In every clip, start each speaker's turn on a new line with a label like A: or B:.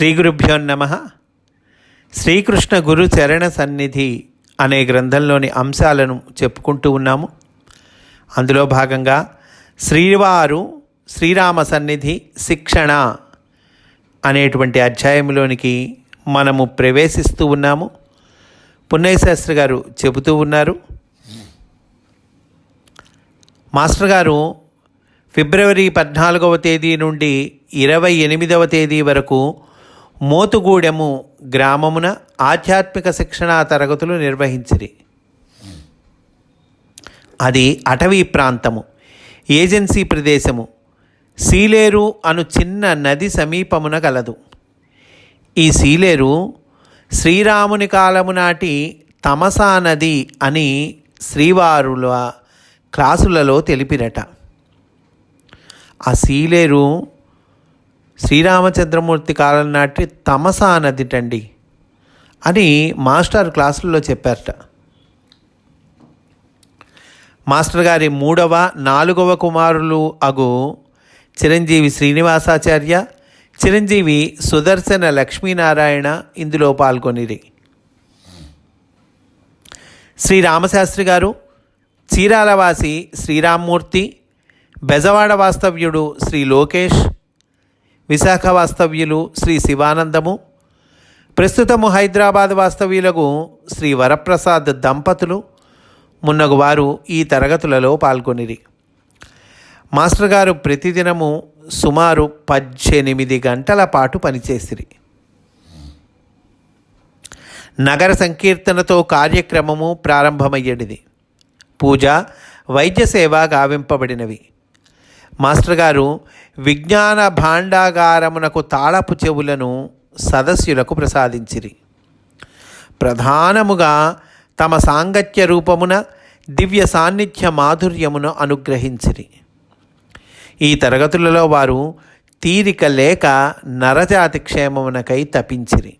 A: శ్రీ గురుభ్యో నమః. శ్రీకృష్ణ గురు చరణ సన్నిధి అనే గ్రంథంలోని అంశాలను చెప్పుకుంటూ ఉన్నాము. అందులో భాగంగా శ్రీవారు శ్రీరామ సన్నిధి శిక్షణ అనేటువంటి అధ్యాయంలోనికి మనము ప్రవేశిస్తూ ఉన్నాము. పున్నయ్య శాస్త్రి గారు చెబుతూ ఉన్నారు, మాస్టర్ గారు ఫిబ్రవరి 14వ తేదీ నుండి 28వ తేదీ వరకు మోతుగూడెము గ్రామమున ఆధ్యాత్మిక శిక్షణా తరగతులు నిర్వహించిరి. అది అటవీ ప్రాంతము, ఏజెన్సీ ప్రదేశము, సీలేరు అను చిన్న నది సమీపమున గలదు. ఈ సీలేరు శ్రీరాముని కాలము నాటి తమసా నది అని శ్రీవారుల క్లాసులలో తెలిపిరట. ఆ సీలేరు శ్రీరామచంద్రమూర్తి కాలం నాటి తమసా నదిటండి అని మాస్టర్ క్లాసుల్లో చెప్పారట. మాస్టర్ గారి 3వ 4వ కుమారులు అగు చిరంజీవి శ్రీనివాసాచార్య, చిరంజీవి సుదర్శన లక్ష్మీనారాయణ ఇందులో పాల్గొనిరి. శ్రీరామశాస్త్రి గారు, చీరాలవాసి శ్రీరామ్మూర్తి, బెజవాడ వాస్తవ్యుడు శ్రీ లోకేష్, విశాఖ వాస్తవ్యులు శ్రీ శివానందము, ప్రస్తుతము హైదరాబాద్ వాస్తవ్యులకు శ్రీ వరప్రసాద్ దంపతులు మున్నగు వారు ఈ తరగతులలో పాల్గొనిరి. మాస్టర్ గారు ప్రతిదినము సుమారు 18 గంటల పాటు పనిచేసిరి. నగర సంకీర్తనతో కార్యక్రమము ప్రారంభమయ్యేది. పూజ, వైద్య సేవ గావింపబడినవి. మాస్టర్ గారు విజ్ఞాన భాండాగారమునకు తాళపు చెవులను సదస్యులకు ప్రసాదించిరి. ప్రధానముగా తమ సాంగత్య రూపమున దివ్య సాన్నిధ్య మాధుర్యమును అనుగ్రహించిరి. ఈ తరగతులలో వారు తీరిక లేక నరజాతి క్షేమమునకై తపించిరి.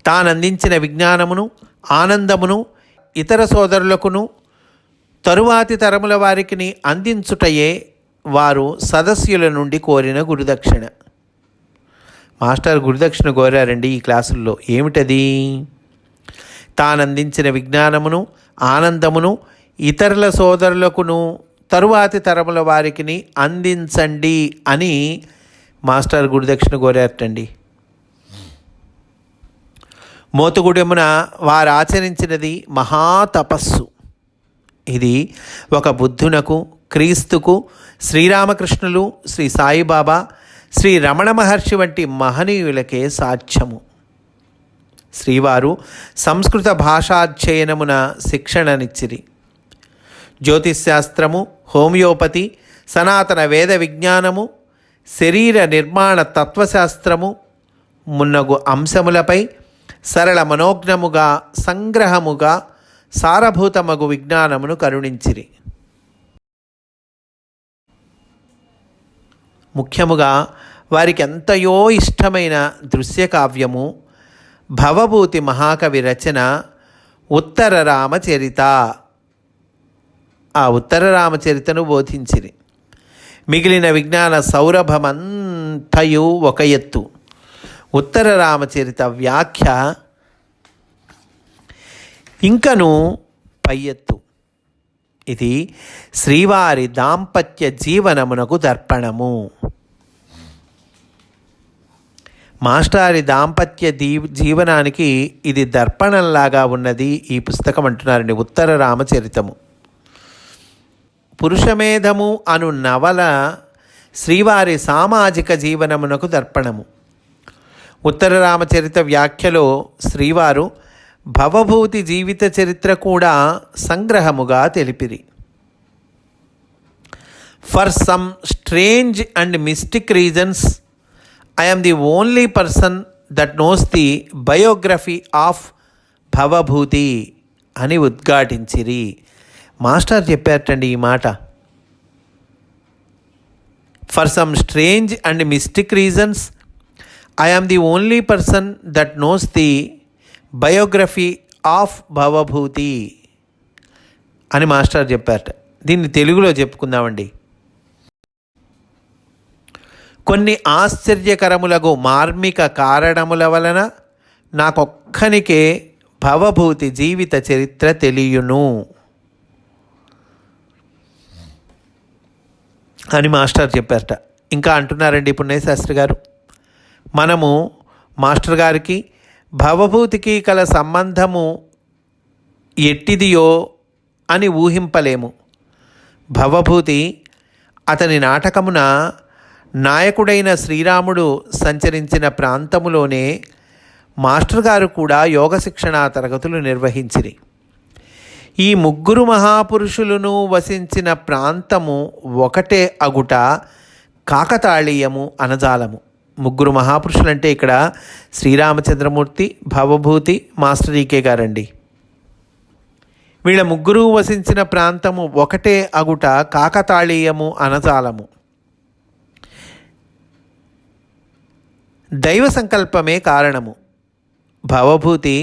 A: తానందించిన విజ్ఞానమును, ఆనందమును ఇతర సోదరులకును తరువాతి తరముల వారికి అందించుటయే వారు సదస్యుల నుండి కోరిన గురుదక్షిణ. మాస్టర్ గురుదక్షిణ కోరారండి ఈ క్లాసుల్లో. ఏమిటది? తానందించిన విజ్ఞానమును, ఆనందమును ఇతరుల సోదరులకును తరువాతి తరముల వారికి అందించండి అని మాస్టర్ గురుదక్షిణ కోరారటండి. మోతుగూడెమున వారు ఆచరించినది మహాతపస్సు. ఇది ఒక బుద్ధునకు, క్రీస్తుకు, శ్రీరామకృష్ణులు, శ్రీ సాయిబాబా, శ్రీ రమణ మహర్షి వంటి మహనీయులకే సాధ్యము. శ్రీవారు సంస్కృత భాషాధ్యయనమున శిక్షణనిచ్చిరి. జ్యోతిశాస్త్రము, హోమియోపతి, సనాతన వేద విజ్ఞానము, శరీర నిర్మాణ తత్వశాస్త్రము మున్నగు అంశములపై సరళ మనోజ్ఞముగా, సంగ్రహముగా సారభూతమగు విజ్ఞానమును కరుణించిరి. ముఖ్యముగా వారికి ఎంతయో ఇష్టమైన దృశ్యకావ్యము భవభూతి మహాకవి రచన ఉత్తర రామచరిత. ఆ ఉత్తర రామచరితను బోధించిరి. మిగిలిన విజ్ఞాన సౌరభమంతయు ఒక ఎత్తు. ఉత్తర రామచరిత వ్యాఖ్య ఇంకను పై ఎత్తు. ఇది శ్రీవారి దాంపత్య జీవనమునకు దర్పణము. మాస్టారి దాంపత్య జీవనానికి ఇది దర్పణంలాగా ఉన్నది ఈ పుస్తకం అంటున్నారండి. ఉత్తర రామచరితము. పురుషమేధము అను నవల శ్రీవారి సామాజిక జీవనమునకు దర్పణము. ఉత్తర రామచరిత వ్యాఖ్యలో శ్రీవారు భవభూతి జీవిత చరిత్ర కూడా సంగ్రహముగా తెలిపిరి. For some strange and mystic reasons I am the only person that knows the biography of Bhavabhuti అని ఉద్ఘాటించిరి. మాస్టర్ చెప్పారటండి ఈ మాట. For some strange and mystic reasons I am the only person that knows the biography of Bhavabhuti అని master చెప్పారట. దీన్ని తెలుగులో చెప్పుకుందామండి. కొన్ని ఆశ్చర్యకరములగు మార్మిక కారణముల వలన నాకొక్కనికే భవభూతి జీవిత చరిత్ర తెలియును అని మాస్టర్ చెప్పారట. ఇంకా అంటున్నారండి పుణ్యశాస్త్రి గారు, మనము మాస్టర్ గారికి భవభూతికి కల సంబంధము ఎట్టిదియో అని ఊహింపలేము. భవభూతి అతని నాటకమున నాయకుడైన శ్రీరాముడు సంచరించిన ప్రాంతములోనే మాస్టర్ గారు కూడా యోగ శిక్షణా తరగతులు నిర్వహించిరి. ఈ ముగ్గురు మహాపురుషులను వసించిన ప్రాంతము ఒకటే అగుట కాకతాళీయము అనజాలము. ముగ్గురు మహాపురుషులంటే ఇక్కడ శ్రీరామచంద్రమూర్తి, భవభూతి, మాస్టర్ ఈకే గారండి. వీళ్ళ ముగ్గురు వసించిన ప్రాంతము ఒకటే అగుట కాకతాళీయము అనజాలము. దైవ సంకల్పమే కారణము. భవభూతి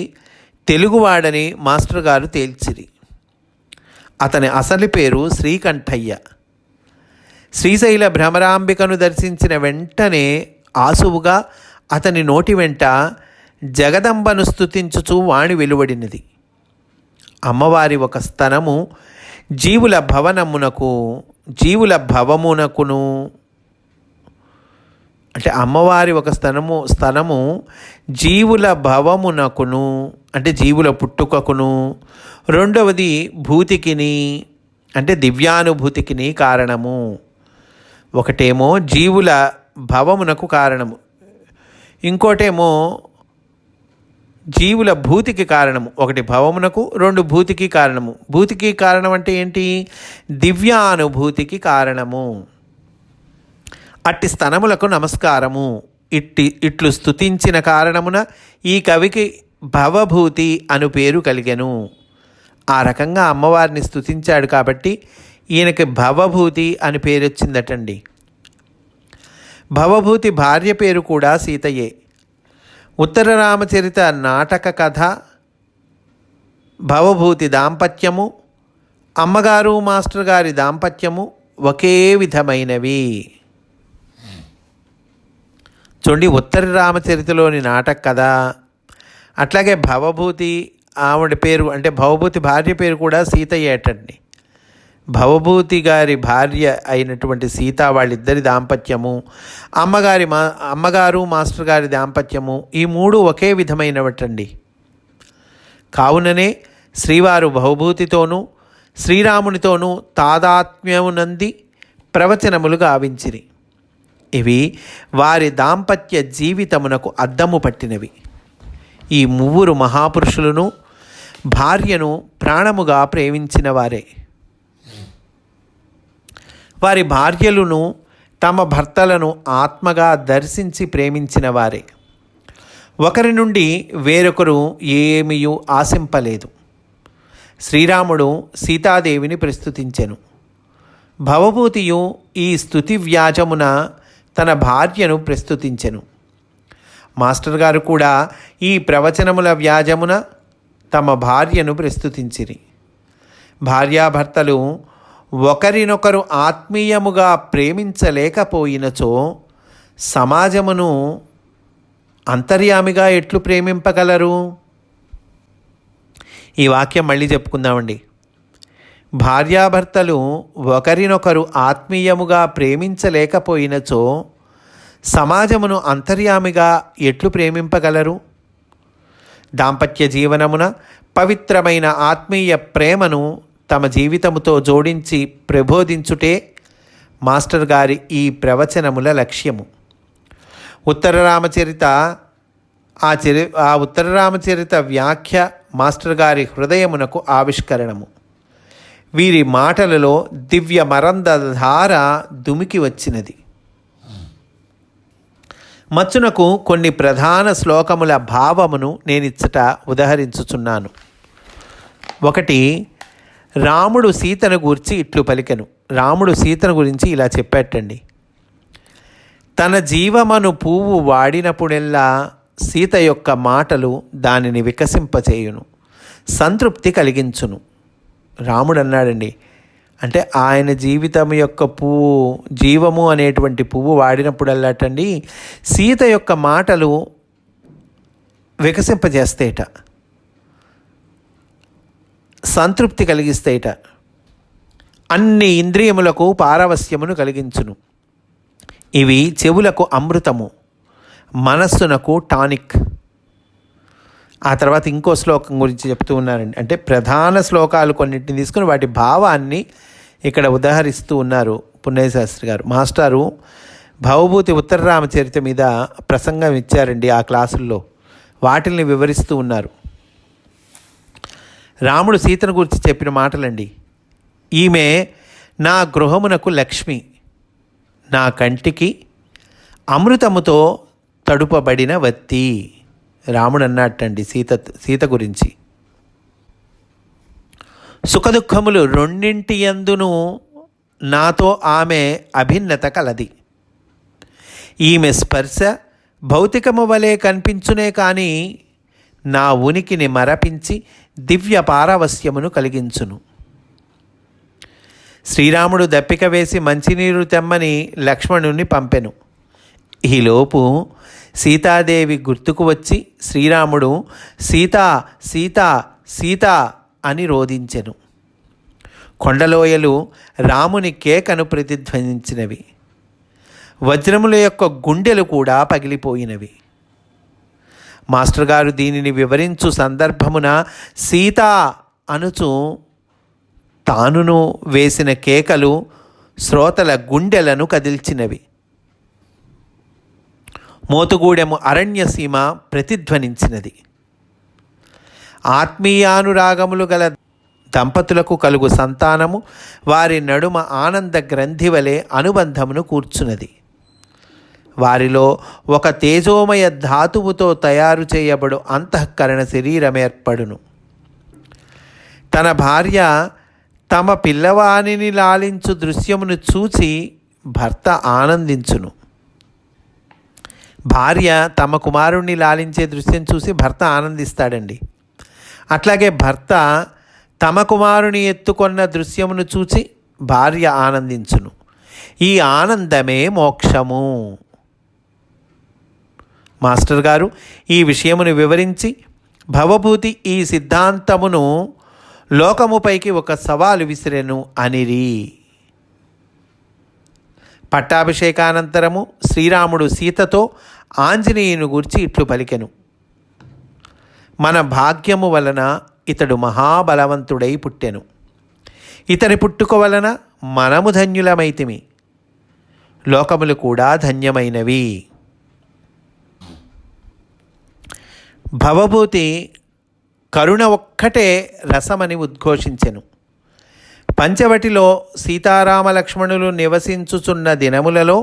A: తెలుగువాడని మాస్టర్ గారు తేల్చిరి. అతని అసలు పేరు శ్రీకంఠయ్య. శ్రీశైల భ్రమరాంబికను దర్శించిన వెంటనే ఆసువుగా అతని నోటి వెంట జగదంబను స్తుతించుచూ వాణి వెలువడినది. అమ్మవారి ఒక స్తనము జీవుల భవమునకును అంటే అమ్మవారి ఒక స్తనము జీవుల భవమునకును అంటే జీవుల పుట్టుకకును, రెండవది భూతికిని అంటే దివ్యానుభూతికిని కారణము. ఒకటేమో జీవుల భవమునకు కారణము, ఇంకోటేమో జీవుల భూతికి కారణము. ఒకటి భవమునకు, రెండు భూతికి కారణము. భూతికి కారణం అంటే ఏంటి? దివ్యానుభూతికి కారణము. అట్టి స్తనములకు నమస్కారము. ఇట్లు స్తుతించిన కారణమున ఈ కవికి భవభూతి అను పేరు కలిగెను. ఆ రకంగా అమ్మవారిని స్తుతించాడు కాబట్టి ఈయనకి భవభూతి అని పేరు వచ్చిందటండి. భవభూతి భార్య పేరు కూడా సీతయే. ఉత్తర రామచరిత నాటక కథ, భవభూతి దాంపత్యము, అమ్మగారు మాస్టర్ గారి దాంపత్యము ఒకే విధమైనవి. చూడండి, ఉత్తర రామచరితలోని నాటక కథ, అట్లాగే భవభూతి ఆవిడ పేరు అంటే భవభూతి భార్య పేరు కూడా సీతయ్యేటండి. భవభూతి గారి భార్య అయినటువంటి సీత వాళ్ళిద్దరి దాంపత్యము, అమ్మగారు మాస్టర్ గారి దాంపత్యము, ఈ మూడు ఒకే విధమైనవటండి. కావుననే శ్రీవారు భవభూతితోనూ శ్రీరామునితోనూ తాదాత్మ్యమునంది ప్రవచనములు గావించిరి. ఇవి వారి దాంపత్య జీవితమునకు అద్దము పట్టినవి. ఈ ముగ్గురు మహాపురుషులను భార్యను ప్రాణముగా ప్రేమించిన వారే. వారి భార్యలను తమ భర్తలను ఆత్మగా దర్శించి ప్రేమించిన వారే. ఒకరి నుండి వేరొకరు ఏమీయూ ఆశింపలేదు. శ్రీరాముడు సీతాదేవిని ప్రస్తుతించెను. భవభూతియు ఈ స్తుతి వ్యాజమున తన భార్యను ప్రస్తుతించెను. మాస్టర్ గారు కూడా ఈ ప్రవచనముల వ్యాజమున తమ భార్యను ప్రస్తుతించిరి. భార్యాభర్తలు ఒకరినొకరు ఆత్మీయముగా ప్రేమించలేకపోయినచో సమాజమును అంతర్యామిగా ఎట్లు ప్రేమింపగలరు? ఈ వాక్యం మళ్ళీ చెప్పుకుందామండి. భార్యాభర్తలు ఒకరినొకరు ఆత్మీయముగా ప్రేమించలేకపోయినచో సమాజమును అంతర్యామిగా ఎట్లు ప్రేమింపగలరు? దాంపత్య జీవనమున పవిత్రమైన ఆత్మీయ ప్రేమను తమ జీవితముతో జోడించి ప్రబోధించుటే మాస్టర్ గారి ఈ ప్రవచనముల లక్ష్యము. ఉత్తర రామచరిత వ్యాఖ్య మాస్టర్ గారి హృదయమునకు ఆవిష్కరణము. వీరి మాటలలో దివ్య మరందధార దుమికి వచ్చినది. మచ్చునకు కొన్ని ప్రధాన శ్లోకముల భావమును నేనిచ్చట ఉదహరించుచున్నాను. ఒకటి, రాముడు సీతను గూర్చి ఇట్లు పలికెను. రాముడు సీతను గురించి ఇలా చెప్పేటండి: తన జీవమను పువ్వు వాడినప్పుడెల్లా సీత యొక్క మాటలు దానిని వికసింపచేయును, సంతృప్తి కలిగించును. రాముడు అన్నాడండి, అంటే ఆయన జీవితం యొక్క పువ్వు, జీవము అనేటువంటి పువ్వు వాడినప్పుడల్లాటండి సీత యొక్క మాటలు వికసింపజేస్తేట, సంతృప్తి కలిగిస్తేట, అన్ని ఇంద్రియములకు పారవస్యమును కలిగించును. ఇవి చెవులకు అమృతము, మనస్సునకు టానిక్. ఆ తర్వాత ఇంకో శ్లోకం గురించి చెప్తూ ఉన్నారండి. అంటే ప్రధాన శ్లోకాలు కొన్నింటిని తీసుకుని వాటి భావాన్ని ఇక్కడ ఉదాహరిస్తూ ఉన్నారు పున్నయ్య శాస్త్రి గారు. మాస్టారు భవభూతి ఉత్తర రామచరిత మీద ప్రసంగం ఇచ్చారండి ఆ క్లాసుల్లో. వాటిల్ని వివరిస్తూ ఉన్నారు. రాముడు సీతను గురించి చెప్పిన మాటలండి. ఈమె నా గృహమునకు లక్ష్మి, నా కంటికి అమృతముతో తడుపబడిన వత్తి. రాముడు అన్నట్టండి సీత గురించి. సుఖదుఖములు రెండింటి యందును నాతో ఆమె అభిన్నత కలది. ఈమె స్పర్శ భౌతికము వలె కనిపించునే కానీ నా ఉనికిని మరపించి దివ్య పారవస్యమును కలిగించును. శ్రీరాముడు దప్పిక వేసి మంచినీరు తెమ్మని లక్ష్మణుని పంపెను. ఈలోపు సీతాదేవి గుర్తుకు వచ్చి శ్రీరాముడు సీతా సీతా సీతా అని రోదించెను. కొండలోయలు రాముని కేకను ప్రతిధ్వనించినవి. వజ్రముల యొక్క గుండెలు కూడా పగిలిపోయినవి. మాస్టర్ గారు దీనిని వివరించు సందర్భమున సీతా అనుచు తానును వేసిన కేకలు శ్రోతల గుండెలను కదిల్చినవి. మోతుగూడెము అరణ్యసీమ ప్రతిధ్వనించినది. ఆత్మీయానురాగములు గల దంపతులకు కలుగు సంతానము వారి నడుమ ఆనంద గ్రంథి వలె అనుబంధమును కూర్చున్నది. వారిలో ఒక తేజోమయ ధాతువుతో తయారు చేయబడు అంతఃకరణ శరీరమేర్పడును. తన భార్య తమ పిల్లవానిని లాలించు దృశ్యమును చూచి భర్త ఆనందించును. భార్య తమ కుమారుణ్ణి లాలించే దృశ్యం చూసి భర్త ఆనందిస్తాడండి. అట్లాగే భర్త తమ కుమారుని ఎత్తుకొన్న దృశ్యమును చూచి భార్య ఆనందించును. ఈ ఆనందమే మోక్షము. మాస్టర్ గారు ఈ విషయమును వివరించి భవభూతి ఈ సిద్ధాంతమును లోకముపైకి ఒక సవాలు విసిరెను అనిరి. పట్టాభిషేకానంతరము శ్రీరాముడు సీతతో ఆంజనేయుని గూర్చి ఇట్లు పలికెను. మన భాగ్యము వలన ఇతడు మహాబలవంతుడై పుట్టెను. ఇతని పుట్టుక వలన మనము ధన్యులమైతిమి, లోకములు కూడా ధన్యమైనవి. భవభూతి కరుణ ఒక్కటే రసమని ఉద్ఘోషించెను. పంచవటిలో సీతారామ లక్ష్మణులు నివసించుచున్న దినములలో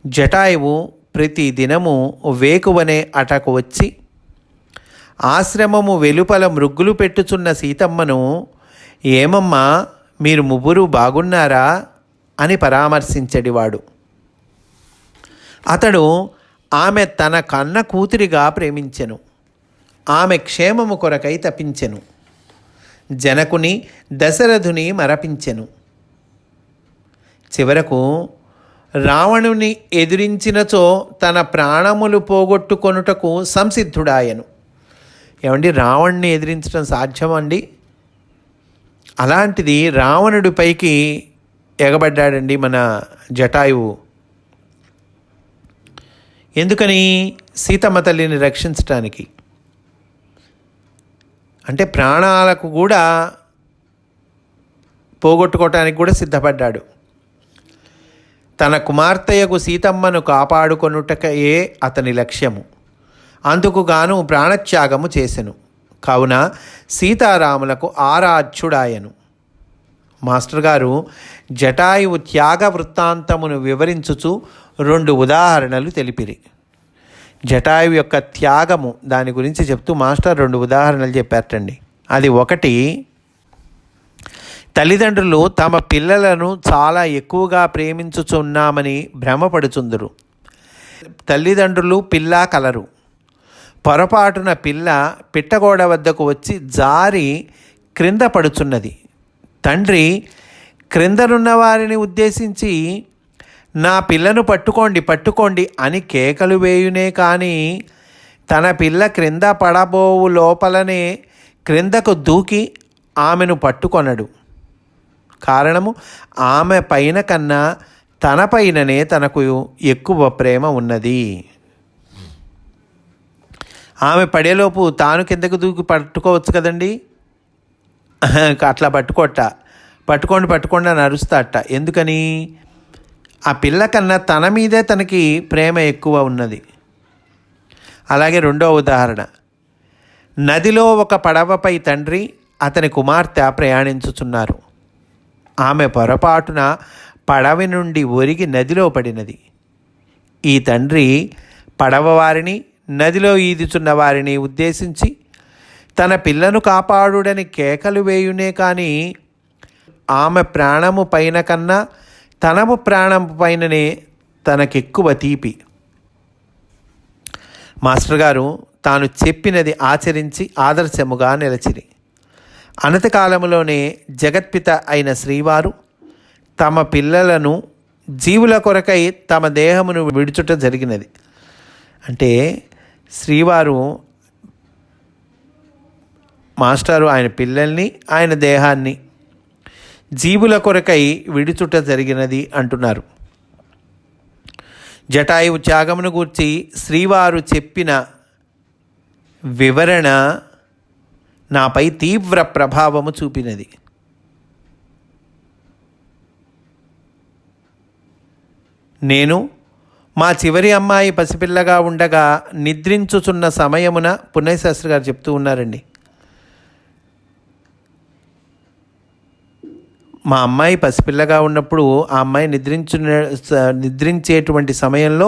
A: జటాయువు ప్రతి దినము వేకువనే అటకు వచ్చి ఆశ్రమము వెలుపల మృగ్గులు పెట్టుచున్న సీతమ్మను ఏమమ్మా మీరు ముగ్గురు బాగున్నారా అని పరామర్శించడివాడు. అతడు ఆమె తన కన్న కూతురిగా ప్రేమించెను. ఆమె క్షేమము కొరకై తపించెను. జనకుని దశరథుని మరపించెను. చివరకు రావణుని ఎదిరించినచో తన ప్రాణములు పోగొట్టుకొనుటకు సంసిద్ధుడాయను. ఏమండి, రావణ్ణి ఎదిరించడం సాధ్యమండి? అలాంటిది రావణుడిపైకి ఎగబడ్డాడండి మన జటాయువు. ఎందుకని? సీతమ్మ తల్లిని రక్షించటానికి. అంటే ప్రాణాలకు కూడా పోగొట్టుకోవటానికి కూడా సిద్ధపడ్డాడు. తన కుమార్తెయకు సీతమ్మను కాపాడుకొనుటకే అతని లక్ష్యము. అందుకు గాను ప్రాణత్యాగము చేసెను. కావున సీతారాములకు ఆరాధ్యుడాయను. మాస్టర్ గారు జటాయువు త్యాగ వృత్తాంతమును వివరించుచు 2 ఉదాహరణలు తెలిపిరి. జటాయువు యొక్క త్యాగము దాని గురించి చెప్తూ మాస్టర్ 2 ఉదాహరణలు చెప్పారటండి. అది ఒకటి, తల్లిదండ్రులు తమ పిల్లలను చాలా ఎక్కువగా ప్రేమించుచున్నామని భ్రమపడుచుందురు. తల్లిదండ్రులు పిల్ల కలరు. పొరపాటున పిల్ల పిట్టగోడ వద్దకు వచ్చి జారి క్రింద పడుచున్నది. తండ్రి క్రిందనున్న వారిని ఉద్దేశించి నా పిల్లను పట్టుకోండి పట్టుకోండి అని కేకలు వేయునే కానీ తన పిల్ల క్రింద పడబోవు లోపలనే క్రిందకు దూకి ఆమెను పట్టుకొనడు. కారణము, ఆమె పైన కన్నా తన పైననే తనకు ఎక్కువ ప్రేమ ఉన్నది. ఆమె పడేలోపు తాను కిందకు దూకి పట్టుకోవచ్చు కదండి. అట్లా పట్టుకోండి అని అరుస్తాట. ఎందుకని? ఆ పిల్ల కన్నా తన మీదే తనకి ప్రేమ ఎక్కువ ఉన్నది. అలాగే రెండో ఉదాహరణ, నదిలో ఒక పడవపై తండ్రి అతని కుమార్తె ప్రయాణించుచున్నారు. ఆమె పొరపాటున పడవ నుండి ఒరిగి నదిలో పడినది. ఈ తండ్రి పడవ వారిని, నదిలో ఈదుచున్న వారిని ఉద్దేశించి తన పిల్లను కాపాడుడని కేకలు వేయునే కానీ ఆమె ప్రాణము పైన కన్నా తనము ప్రాణము పైననే తనకెక్కువ తీపి. మాస్టర్ గారు తాను చెప్పినది ఆచరించి ఆదర్శముగా నిలచిరి. అనతి కాలములోనే జగత్పిత అయిన శ్రీవారు తమ పిల్లలను జీవుల కొరకై తమ దేహమును విడుచుట జరిగినది. అంటే శ్రీవారు మాస్టారు ఆయన పిల్లల్ని, ఆయన దేహాన్ని జీవుల కొరకై విడుచుట జరిగినది అంటున్నారు. జటాయువు త్యాగమును గూర్చి శ్రీవారు చెప్పిన వివరణ నాపై తీవ్ర ప్రభావము చూపినది. నేను మా చివరి అమ్మాయి పసిపిల్లగా ఉండగా నిద్రించుచున్న సమయమున, పున్నయ్యశాస్త్రి గారు చెప్తూ ఉన్నారండి, మా అమ్మాయి పసిపిల్లగా ఉన్నప్పుడు ఆ అమ్మాయి నిద్రించేటువంటి సమయంలో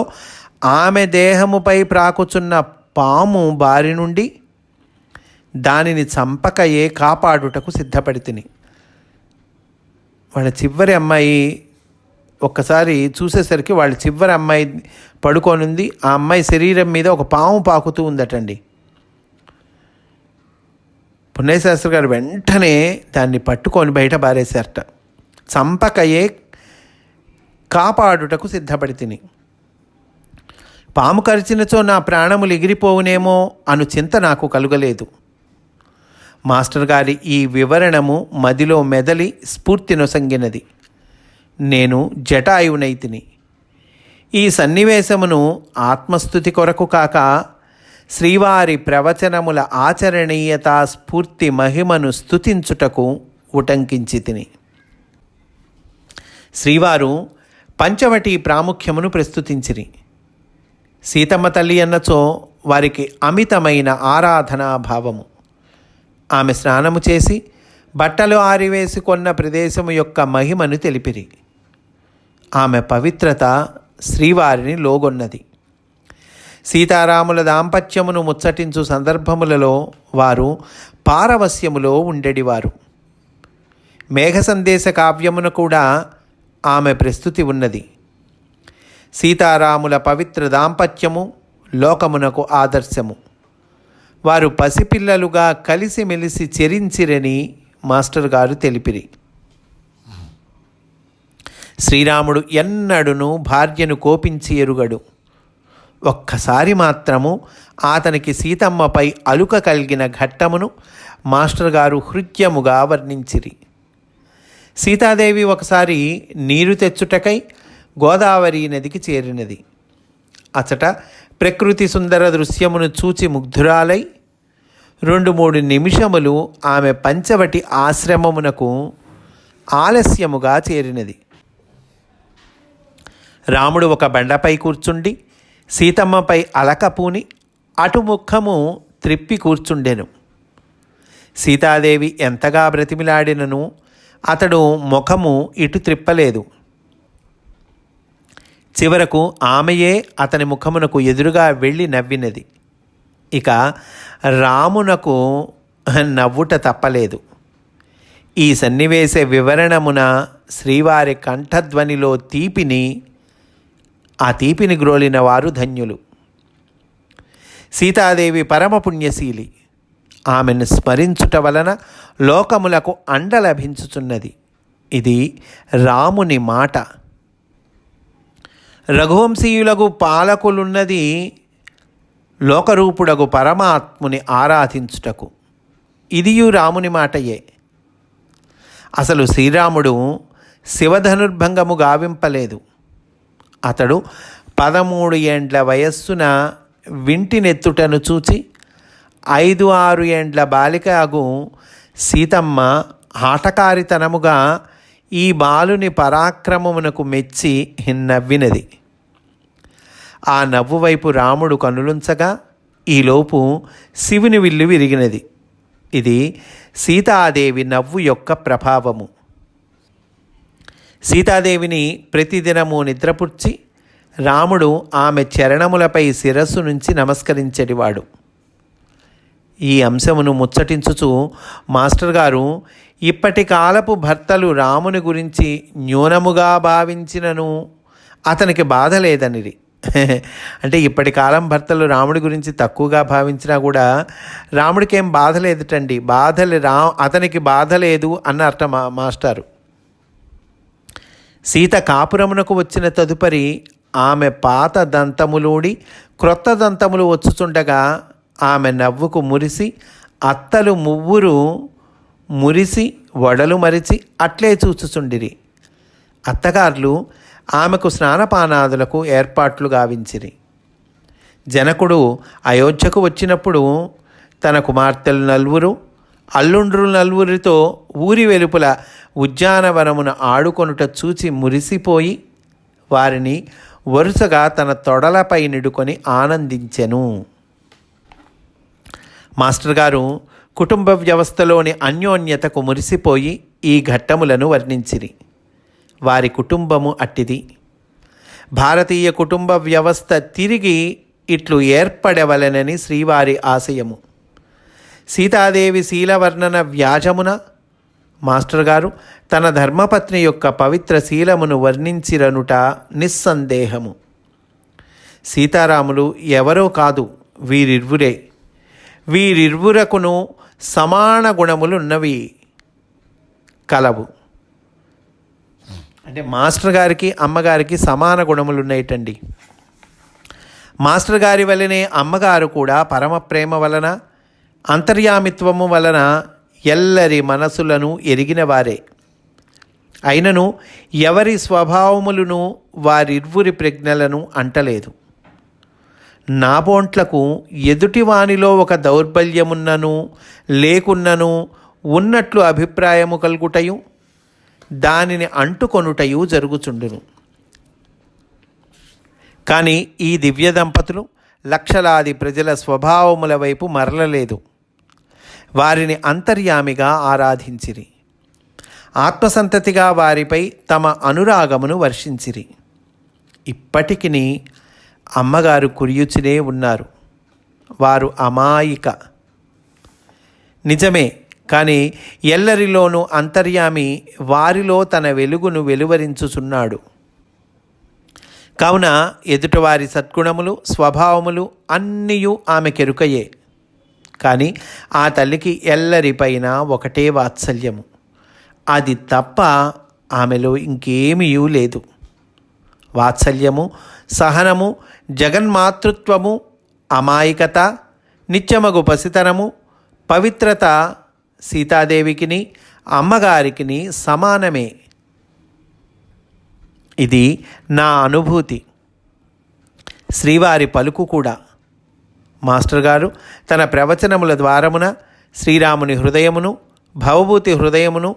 A: ఆమె దేహముపై ప్రాకుచున్న పాము బారి నుండి దానిని చంపకయే కాపాడుటకు సిద్ధపడితిని. వాళ్ళ చివరి అమ్మాయి ఒక్కసారి చూసేసరికి వాళ్ళ చివరి అమ్మాయి పడుకోనుంది. ఆ అమ్మాయి శరీరం మీద ఒక పాము పాకుతూ ఉందటండి. పున్నయ్యశాస్త్రి గారు వెంటనే దాన్ని పట్టుకొని బయట బారేశారట. చంపకయే కాపాడుటకు సిద్ధపడితిని. పాము కరిచినచో నా ప్రాణములు ఎగిరిపోవునేమో అను చింత నాకు కలుగలేదు. మాస్టర్ గారి ఈ వివరణము మదిలో మెదలి స్ఫూర్తి నొసంగినది. నేను జటాయువునైతిని. ఈ సన్నివేశమును ఆత్మస్థుతి కొరకు కాక శ్రీవారి ప్రవచనముల ఆచరణీయతా స్ఫూర్తి మహిమను స్తుతించుటకు ఉటంకించి తిని. శ్రీవారు పంచవటి ప్రాముఖ్యమును ప్రస్తుతించిరి. సీతమ్మ తల్లి అన్నచో వారికి అమితమైన ఆరాధనా భావము. ఆమె స్నానము చేసి బట్టలు ఆరివేసుకొన్న ప్రదేశము యొక్క మహిమను తెలిపిరి. ఆమె పవిత్రత శ్రీవారిని లోగొన్నది. సీతారాముల దాంపత్యమును ముచ్చటించు సందర్భములలో వారు పారవస్యములో ఉండేడివారు. మేఘ సందేశ కావ్యమున కూడా ఆమె ప్రస్తుతి ఉన్నది. సీతారాముల పవిత్ర దాంపత్యము లోకమునకు ఆదర్శము. వారు పసిపిల్లలుగా కలిసిమెలిసి చెరించిరని మాస్టర్ గారు తెలిపిరి. శ్రీరాముడు ఎన్నడును భార్యను కోపించి ఎరుగడు. ఒక్కసారి మాత్రము అతనికి సీతమ్మపై అలుక కలిగిన ఘట్టమును మాస్టర్ గారు హృద్యముగా వర్ణించిరి. సీతాదేవి ఒకసారి నీరు తెచ్చుటకై గోదావరి నదికి చేరినది. అచట ప్రకృతి సుందర దృశ్యమును చూచి ముగ్ధురాలై 2-3 నిమిషములు ఆమె పంచవటి ఆశ్రమమునకు ఆలస్యముగా చేరినది. రాముడు ఒక బండపై కూర్చుండి సీతమ్మపై అలకపూని అటు ముఖము త్రిప్పి కూర్చుండెను. సీతాదేవి ఎంతగా బ్రతిమిలాడినను అతడు ముఖము ఇటు త్రిప్పలేదు. చివరకు ఆమెయే అతని ముఖమునకు ఎదురుగా వెళ్ళి నవ్వినది. ఇక రామునకు నవ్వుట తప్పలేదు. ఈ సన్నివేశ వివరణమున శ్రీవారి కంఠధ్వనిలో ఆ తీపిని గ్రోలిన వారు ధన్యులు. సీతాదేవి పరమపుణ్యశీలి. ఆమెను స్మరించుట వలన లోకములకు అండ లభించుచున్నది. ఇది రాముని మాట. రఘువంశీయులకు పాలకులున్నది లోకరూపుడగు పరమాత్ముని ఆరాధించుటకు. ఇదియు రాముని మాటయే. అసలు శ్రీరాముడు శివధనుర్భంగము గావింపలేదు. అతడు 13 ఏండ్ల వయస్సున వింటినెత్తుటను చూచి 5-6 ఏండ్ల బాలిక అగు సీతమ్మ ఆటకారితనముగా ఈ బాలుని పరాక్రమమునకు మెచ్చి నవ్వినది. ఆ నవ్వు వైపు రాముడు కనులుంచగా ఈలోపు శివుని విల్లు విరిగినది. ఇది సీతాదేవి నవ్వు యొక్క ప్రభావము. సీతాదేవిని ప్రతిదినము నిద్రపుచ్చి రాముడు ఆమె చరణములపై శిరస్సు నుంచి నమస్కరించేటివాడు. ఈ అంశమును ముచ్చటించుచు మాస్టర్ గారు, ఇప్పటి కాలపు భర్తలు రాముని గురించి న్యూనముగా భావించినను అతనికి బాధ లేదనిది. అంటే ఇప్పటి కాలం భర్తలు రాముడి గురించి తక్కువగా భావించినా కూడా రాముడికి ఏం బాధ లేదుటండి. అతనికి బాధ లేదు అన్న అర్థం మాస్టారు. సీత కాపురమునకు వచ్చిన తదుపరి ఆమె పాత దంతములోడి క్రొత్త దంతములు వచ్చుచుండగా ఆమె నవ్వుకు మురిసి అత్తలు మువ్వురు మురిసి వడలు మరిచి అట్లే చూచుచుండిరి. అత్తగారులు ఆమెకు స్నానపానాదులకు ఏర్పాట్లు గావించిరి. జనకుడు అయోధ్యకు వచ్చినప్పుడు తన కుమార్తెలు 4 అల్లుండ్రులు 4 ఊరి వెలుపల ఉద్యానవనమున ఆడుకొనుట చూచి మురిసిపోయి వారిని వరుసగా తన తొడలపై నిడుకొని ఆనందించెను. మాస్టర్ గారు కుటుంబ వ్యవస్థలోని అన్యోన్యతకు మురిసిపోయి ఈ ఘట్టములను వర్ణించిరి. వారి కుటుంబము అట్టిది. భారతీయ కుటుంబ వ్యవస్థ తిరిగి ఇట్లు ఏర్పడవలెనని శ్రీవారి ఆశయము. సీతాదేవి శీలవర్ణన వ్యాజమున మాస్టర్ గారు తన ధర్మపత్ని యొక్క పవిత్ర శీలమును వర్ణించిరనుట నిస్సందేహము. సీతారాములు ఎవరో కాదు, వీరిరువురే. వీరిరువురకును సమాన గుణములున్నవి కలవు. అంటే మాస్టర్ గారికి అమ్మగారికి సమాన గుణములు ఉన్నాయిటండి. మాస్టర్ గారి వలనే అమ్మగారు కూడా పరమ ప్రేమ వలన అంతర్యామిత్వము వలన ఎల్లరి మనసులను ఎరిగిన వారే. అయినను ఎవరి స్వభావములను వారిరువురి ప్రజ్ఞలను అంటలేదు. నాబోంట్లకు ఎదుటివానిలో ఒక దౌర్బల్యమున్నను లేకున్నను ఉన్నట్లు అభిప్రాయము కలుగుటయు దానిని అంటుకొనుటయు జరుగుచుండును. కానీ ఈ దివ్య దంపతులు లక్షలాది ప్రజల స్వభావముల వైపు మరలలేదు. వారిని అంతర్యామిగా ఆరాధించిరి. ఆత్మసంతతిగా వారిపై తమ అనురాగమును వర్షించిరి. ఇప్పటికిని అమ్మగారు కురియుచునే ఉన్నారు. వారు అమాయిక. నిజమే, కానీ ఎల్లరిలోనూ అంతర్యామి వారిలో తన వెలుగును వెలువరించుచున్నాడు. కావున ఎదుటివారి సద్గుణములు స్వభావములు అన్నీయూ ఆమెకెరుకయే. కానీ ఆ తల్లికి ఎల్లరిపైన ఒకటే వాత్సల్యము. అది తప్ప ఆమెలో ఇంకేమీ లేదు. వాత్సల్యము, సహనము, జగన్మాతృత్వము, అమాయకత, నిత్యమగు పసితనము, పవిత్రత సీతాదేవికిని అమ్మగారికిని సమానమే. ఇది నా అనుభూతి. శ్రీవారి పలుకు కూడా. మాస్టర్ గారు తన ప్రవచనముల ద్వారమున శ్రీరాముని హృదయమును భవభూతి హృదయమును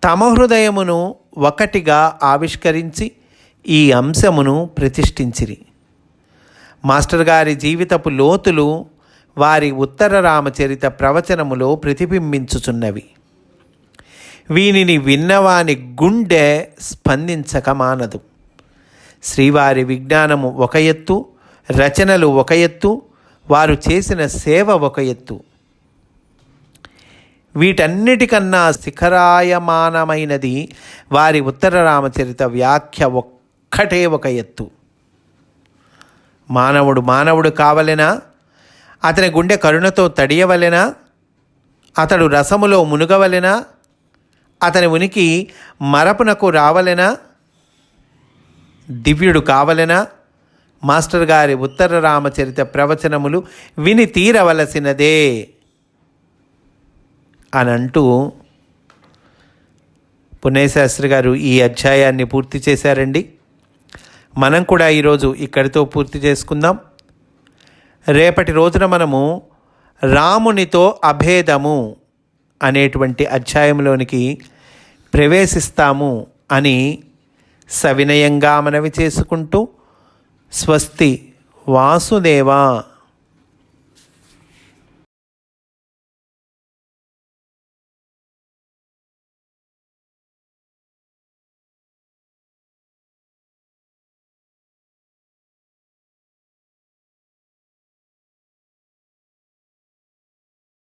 A: తమ హృదయమును ఒకటిగా ఆవిష్కరించి ఈ అంశమును ప్రతిష్ఠించిరి. మాస్టర్ గారి జీవితపు లోతులు వారి ఉత్తర రామచరిత ప్రవచనములో ప్రతిబింబించుచున్నవి. వీనిని విన్నవాని గుండె స్పందించక మానదు. శ్రీవారి విజ్ఞానము ఒక ఎత్తు, రచనలు ఒక ఎత్తు, వారు చేసిన సేవ ఒక ఎత్తు. వీటన్నిటికన్నా శిఖరాయమానమైనది వారి ఉత్తర రామచరిత వ్యాఖ్య ఒక్కటే ఒక ఎత్తు. మానవుడు కావలెనా? అతని గుండె కరుణతో తడియవలెనా? అతడు రసములో మునుగవలెనా? అతని ఉనికి మరపునకు రావలెనా, దివ్యుడు కావలెనా, మాస్టర్ గారి ఉత్తర రామచరిత ప్రవచనములు విని తీరవలసినదే అని అంటూ పున్నయ్యశాస్త్రి గారు ఈ అధ్యాయాన్ని పూర్తి చేశారండి. మనం కూడా ఈరోజు ఇక్కడితో పూర్తి చేసుకుందాం. రేపటి రోజున మనము రామునితో అభేదము అనేటువంటి అధ్యాయంలోనికి ప్రవేశిస్తాము అని సవినయంగా మనవి చేసుకుంటూ స్వస్తి వాసుదేవా.